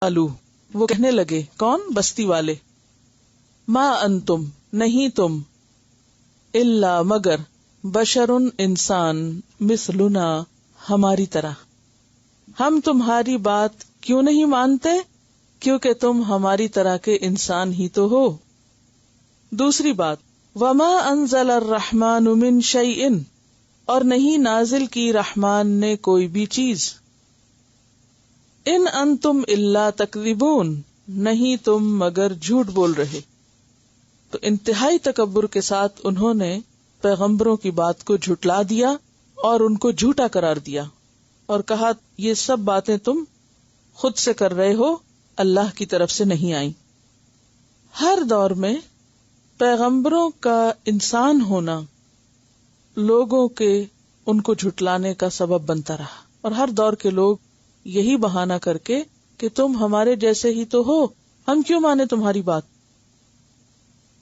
الو، وہ کہنے لگے، کون؟ بستی والے، ما انتم، نہیں تم، الا مگر، بشرن انسان، مثلنا، ہماری طرح، ہم تمہاری بات کیوں نہیں مانتے؟ کیونکہ تم ہماری طرح کے انسان ہی تو ہو۔ دوسری بات، وما انزل الرحمن من شیء، اور نہیں نازل کی رحمان نے کوئی بھی چیز، ان انتم الا تکذبون، نہیں تم مگر جھوٹ بول رہے۔ تو انتہائی تکبر کے ساتھ انہوں نے پیغمبروں کی بات کو جھٹلا دیا اور ان کو جھوٹا قرار دیا، اور کہا یہ سب باتیں تم خود سے کر رہے ہو، اللہ کی طرف سے نہیں آئیں۔ ہر دور میں پیغمبروں کا انسان ہونا لوگوں کے ان کو جھٹلانے کا سبب بنتا رہا، اور ہر دور کے لوگ یہی بہانہ کر کے کہ تم ہمارے جیسے ہی تو ہو، ہم کیوں مانے تمہاری بات۔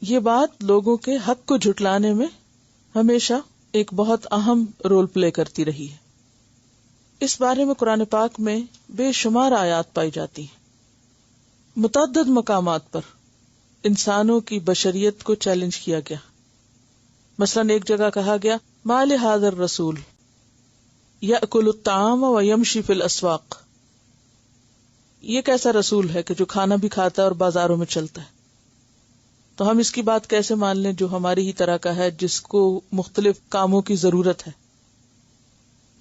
یہ بات لوگوں کے حق کو جھٹلانے میں ہمیشہ ایک بہت اہم رول پلے کرتی رہی ہے۔ اس بارے میں قرآن پاک میں بے شمار آیات پائی جاتی ہیں۔ متعدد مقامات پر انسانوں کی بشریت کو چیلنج کیا گیا۔ مثلاً ایک جگہ کہا گیا، ما لہذا الرسول یأکل الطعام ویمشی فی الاسواق، یہ کیسا رسول ہے کہ جو کھانا بھی کھاتا ہے اور بازاروں میں چلتا ہے۔ تو ہم اس کی بات کیسے مان لیں جو ہماری ہی طرح کا ہے، جس کو مختلف کاموں کی ضرورت ہے،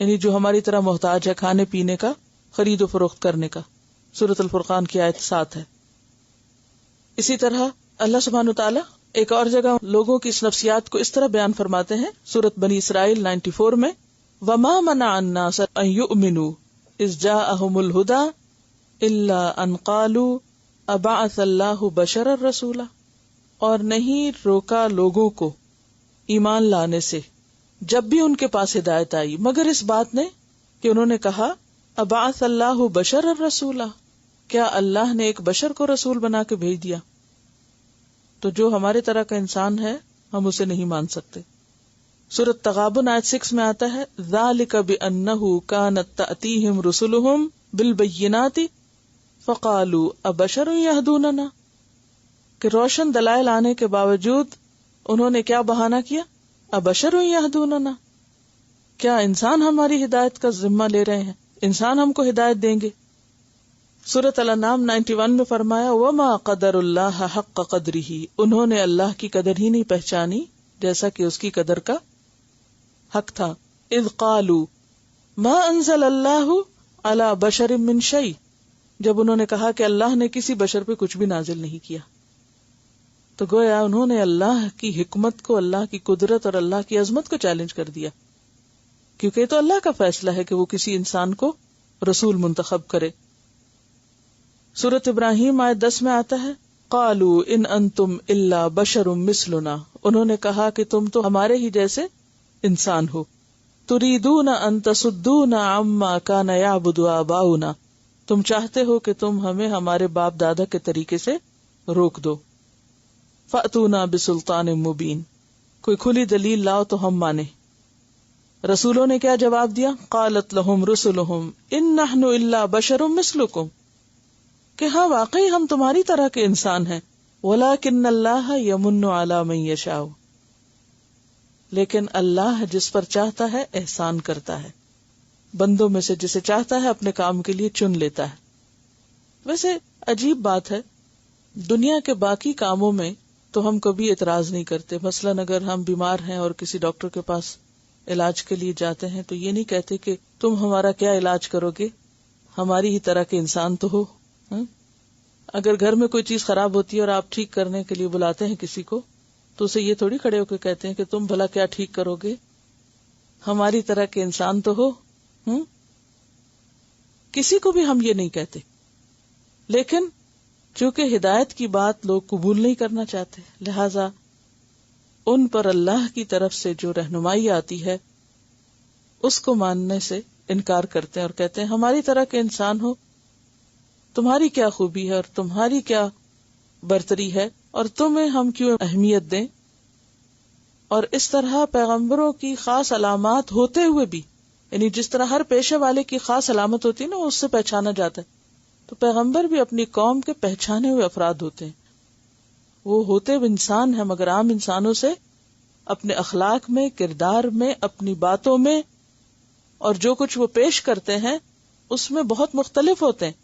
یعنی جو ہماری طرح محتاج ہے کھانے پینے کا، خرید و فروخت کرنے کا۔ سورۃ الفرقان کی آیت 7 ہے۔ اسی طرح اللہ سبحانہ وتعالی ایک اور جگہ لوگوں کی اس نفسیات کو اس طرح بیان فرماتے ہیں، سورۃ بنی اسرائیل 94 میں، وَمَا مَنَعَ النَّاسَ أَن يُؤْمِنُوا إِذْ جَاءَهُمُ الْهُدَى إِلَّا أَن قَالُوا أَبَعَثَ اللَّهُ بَشَرًا رَسُولًا، اور نہیں روکا لوگوں کو ایمان لانے سے جب بھی ان کے پاس ہدایت آئی، مگر اس بات نے کہ انہوں نے کہا، ابعث اللہ بشرا رسولا، کیا اللہ نے ایک بشر کو رسول بنا کے بھیج دیا؟ تو جو ہمارے طرح کا انسان ہے ہم اسے نہیں مان سکتے۔ سورۃ تغابن آیت 6 میں آتا ہے، ذالک بانہ کانت تأتیہم رسلہم بالبینات فقالوا ابشر یہدوننا، کہ روشن دلائل آنے کے باوجود انہوں نے کیا بہانہ کیا؟ ابشر یہدوننا، کیا انسان ہماری ہدایت کا ذمہ لے رہے ہیں، انسان ہم کو ہدایت دیں گے۔ سورۃ الانعام 91 میں فرمایا، وما قدر اللہ حق قدرہ، انہوں نے اللہ کی قدر ہی نہیں پہچانی جیسا کہ اس کی قدر کا حق تھا۔ اذ قالوا ما انزل اللہ علی بشر من شیء، جب انہوں نے کہا کہ اللہ نے کسی بشر پہ کچھ بھی نازل نہیں کیا، تو گویا انہوں نے اللہ کی حکمت کو، اللہ کی قدرت اور اللہ کی عظمت کو چیلنج کر دیا، کیونکہ یہ تو اللہ کا فیصلہ ہے کہ وہ کسی انسان کو رسول منتخب کرے۔ سورۃ ابراہیم آیت 10 میں آتا ہے، قالوا ان انتم الا بشر مثلنا، انہوں نے کہا کہ تم تو ہمارے ہی جیسے انسان ہو، تریدون ان تصدونا عما کان یعبد آباؤنا، تم چاہتے ہو کہ تم ہمیں ہمارے باپ دادا کے طریقے سے روک دو۔ فأتونا بسلطان مبین، کوئی کھلی دلیل لاؤ تو ہم مانے۔ رسولوں نے کیا جواب دیا؟ قالت لہم رسلہم ان نحن الا بشر مثلکم، کہ ہاں واقعی ہم تمہاری طرح کے انسان ہیں، ولکن اللہ یمن علی من یشاء، لیکن اللہ جس پر چاہتا ہے احسان کرتا ہے، بندوں میں سے جسے چاہتا ہے اپنے کام کے لیے چن لیتا ہے۔ ویسے عجیب بات ہے، دنیا کے باقی کاموں میں تو ہم کبھی اعتراض نہیں کرتے، مثلاً اگر ہم بیمار ہیں اور کسی ڈاکٹر کے پاس علاج کے لیے جاتے ہیں تو یہ نہیں کہتے کہ تم ہمارا کیا علاج کرو گے، ہماری ہی طرح کے انسان تو ہو۔ اگر گھر میں کوئی چیز خراب ہوتی ہے اور آپ ٹھیک کرنے کے لیے بلاتے ہیں کسی کو، تو اسے یہ تھوڑی کھڑے ہو کے کہتے ہیں کہ تم بھلا کیا ٹھیک کرو گے، ہماری طرح کے انسان تو ہو۔ کسی کو بھی ہم یہ نہیں کہتے، لیکن چونکہ ہدایت کی بات لوگ قبول نہیں کرنا چاہتے، لہذا ان پر اللہ کی طرف سے جو رہنمائی آتی ہے اس کو ماننے سے انکار کرتے ہیں اور کہتے ہیں ہماری طرح کے انسان ہو، تمہاری کیا خوبی ہے اور تمہاری کیا برتری ہے اور تمہیں ہم کیوں اہمیت دیں۔ اور اس طرح پیغمبروں کی خاص علامات ہوتے ہوئے بھی، یعنی جس طرح ہر پیشے والے کی خاص علامت ہوتی ہے نا، اس سے پہچانا جاتا ہے، تو پیغمبر بھی اپنی قوم کے پہچانے ہوئے افراد ہوتے ہیں. وہ ہوتے انسان ہیں مگر عام انسانوں سے اپنے اخلاق میں، کردار میں، اپنی باتوں میں اور جو کچھ وہ پیش کرتے ہیں اس میں بہت مختلف ہوتے ہیں.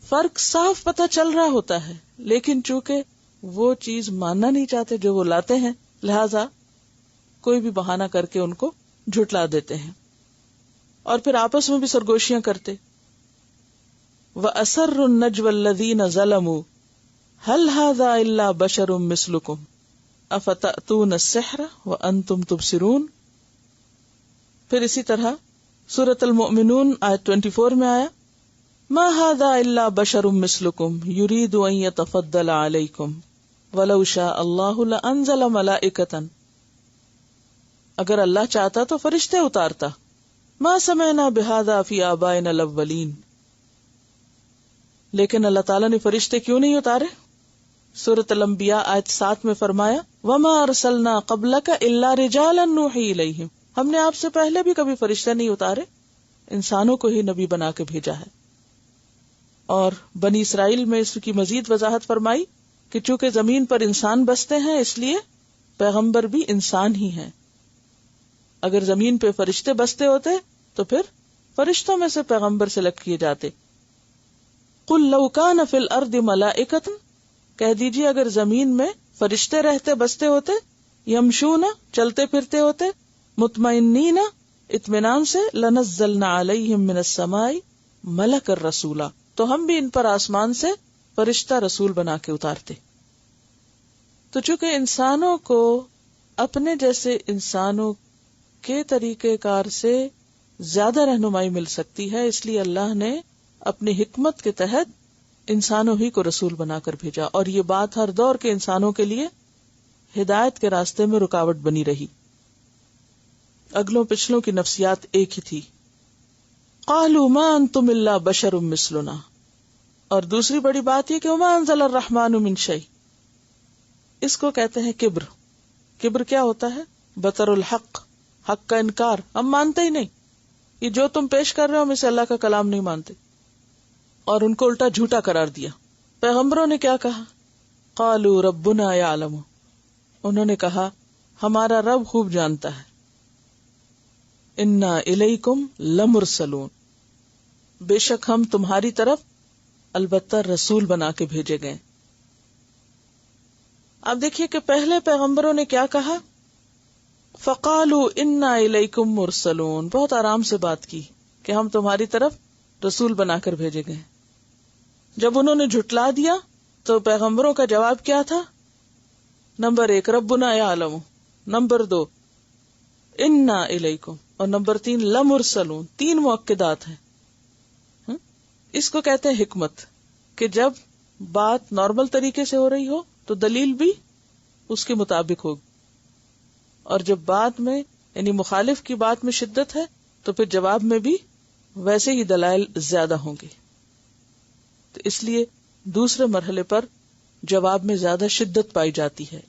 فرق صاف پتہ چل رہا ہوتا ہے، لیکن چونکہ وہ چیز ماننا نہیں چاہتے جو وہ لاتے ہیں، لہذا کوئی بھی بہانہ کر کے ان کو جھٹلا دیتے ہیں اور پھر آپس میں بھی سرگوشیاں کرتے. وَأَسَرُّ النَّجْوَ الَّذِينَ ظَلَمُوا هَلْ هَذَا إِلَّا بَشَرٌ مِثْلُكُمْ أَفَتَأْتُونَ السِّحْرَ وَأَنْتُمْ تُبْصِرُونَ. پھر اسی طرح سورۃ المؤمنون آیت 24 میں آیا مَا هَذَا إِلَّا بَشَرٌ مِثْلُكُمْ يُرِيدُ أَن يَتَفَضَّلَ عَلَيْكُمْ وَلَوْ شَاءَ اللَّهُ لَأَنزَلَ مَلَائِكَةً. اگر اللہ چاہتا تو فرشتے اتارتا. مَا سَمِعْنَا بِهَذَا فِي آبَائِنَا الْأَوَّلِينَ. لیکن اللہ تعالیٰ نے فرشتے کیوں نہیں اتارے؟ سورۃ الانبیاء آیت 7 میں فرمایا وَمَا أَرْسَلْنَا قَبْلَكَ إِلَّا رِجَالًا نُوحِي إِلَيْهِمْ. ہم نے آپ سے پہلے بھی کبھی فرشتے نہیں اتارے، انسانوں کو ہی نبی بنا کے بھیجا ہے. اور بنی اسرائیل میں اس کی مزید وضاحت فرمائی کہ چونکہ زمین پر انسان بستے ہیں اس لیے پیغمبر بھی انسان ہی ہیں. اگر زمین پہ فرشتے بستے ہوتے تو پھر فرشتوں میں سے پیغمبر سلیکٹ کیے جاتے. قُلْ لَوْ كَانَ فِي الْأَرْضِ مَلَائِكَةٌ. کہہ دیجیے اگر زمین میں فرشتے رہتے بستے ہوتے، یمشون چلتے پھرتے ہوتے، مطمئنین اطمینان سے، لَنَزَّلْنَا عَلَيْهِمْ مِنَ السَّمَاءِ مَلَكًا رَسُولًا. تو ہم بھی ان پر آسمان سے فرشتہ رسول بنا کے اتارتے. تو چونکہ انسانوں کو اپنے جیسے انسانوں کے طریقہ کار سے زیادہ رہنمائی مل سکتی ہے، اس لیے اللہ نے اپنی حکمت کے تحت انسانوں ہی کو رسول بنا کر بھیجا. اور یہ بات ہر دور کے انسانوں کے لیے ہدایت کے راستے میں رکاوٹ بنی رہی. اگلوں پچھلوں کی نفسیات ایک ہی تھی. قالوا ما انتم الا بشر مثلنا. اور دوسری بڑی بات یہ کہ وما انزل الرحمن من شيء. اس کو کہتے ہیں کبر. کبر کیا ہوتا ہے؟ بطر الحق، حق کا انکار. ہم مانتے ہی نہیں، یہ جو تم پیش کر رہے ہو ہم اسے اللہ کا کلام نہیں مانتے. اور ان کو الٹا جھوٹا قرار دیا. پیغمبروں نے کیا کہا؟ قالوا ربنا يعلم. انہوں نے کہا ہمارا رب خوب جانتا ہے. انا الیکم لمرسلون. بے شک ہم تمہاری طرف البتہ رسول بنا کے بھیجے گئے. اب دیکھیے کہ پہلے پیغمبروں نے کیا کہا؟ فقالوا انا الیکم مرسلون. بہت آرام سے بات کی کہ ہم تمہاری طرف رسول بنا کر بھیجے گئے. جب انہوں نے جھٹلا دیا تو پیغمبروں کا جواب کیا تھا؟ نمبر 1 ربنا یعلم، نمبر 2 انا الیکم، اور نمبر 3 لمرسلون. 3 مؤکدات ہیں. اس کو کہتے ہیں حکمت، کہ جب بات نارمل طریقے سے ہو رہی ہو تو دلیل بھی اس کے مطابق ہوگی، اور جب بات میں یعنی مخالف کی بات میں شدت ہے تو پھر جواب میں بھی ویسے ہی دلائل زیادہ ہوں گے. تو اس لیے دوسرے مرحلے پر جواب میں زیادہ شدت پائی جاتی ہے.